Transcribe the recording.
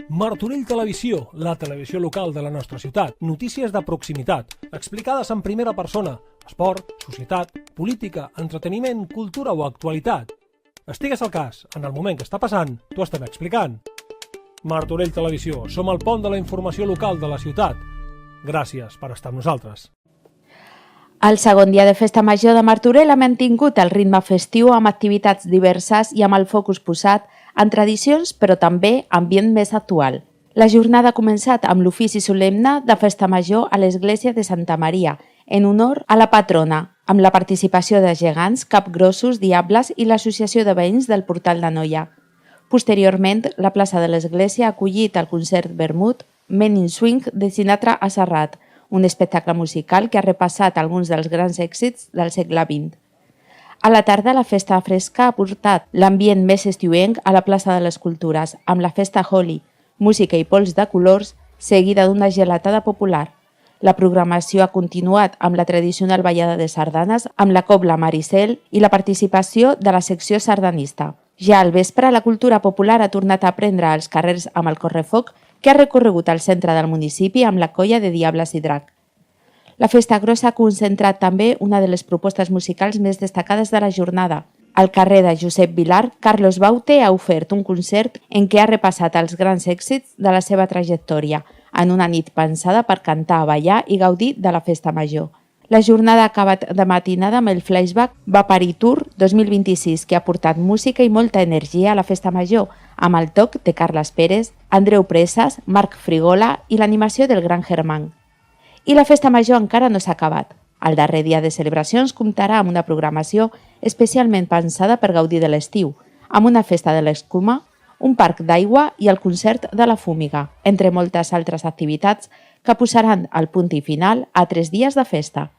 Martorell Televisió, la televisió local de la nostra ciutat. Notícies de proximitat, explicades en primera persona. Esport, societat, política, entreteniment, cultura o actualitat. Estigues al cas, en el moment que està passant, t'ho estem explicant. Martorell Televisió, som el pont de la informació local de la ciutat. Gràcies per estar amb nosaltres. El segon dia de Festa Major de Martorell ha mantingut el ritme festiu amb activitats diverses i amb el focus posat en tradicions, però també ambient més actual. La jornada ha començat amb l'ofici solemne de Festa Major a l'església de Santa Maria, en honor a la patrona, amb la participació de gegants, capgrossos, diables i l'associació de veïns del Portal de Noia. Posteriorment, la plaça de l'església ha acollit el concert Vermut Men in Swing de Sinatra a Serrat, un espectacle musical que ha repassat alguns dels grans èxits del segle XX. A la tarda, la festa fresca ha portat l'ambient més estiuenc a la plaça de les Cultures, amb la festa Holi, música i pols de colors, seguida d'una gelatada popular. La programació ha continuat amb la tradicional ballada de sardanes, amb la cobla Maricel i la participació de la secció sardanista. Ja al vespre, la cultura popular ha tornat a prendre als carrers amb el correfoc que ha recorregut al centre del municipi amb la colla de Diables i Drac. La Festa Grossa ha concentrat també una de les propostes musicals més destacades de la jornada. Al carrer de Josep Vilar, Carlos Baute ha ofert un concert en què ha repassat els grans èxits de la seva trajectòria, en una nit pensada per cantar, ballar i gaudir de la Festa Major. La jornada ha acabat de matinada amb el flashback Vapari Tour 2026, que ha portat música i molta energia a la Festa Major, amb el toc de Carles Pérez, Andreu Presas, Marc Frigola i l'animació del Gran Germán. I la Festa Major encara no s'ha acabat. El darrer dia de celebracions comptarà amb una programació especialment pensada per gaudir de l'estiu, amb una festa de l'escuma, un parc d'aigua i el concert de la Fúmiga, entre moltes altres activitats que posaran el punt i final a 3 dies de festa.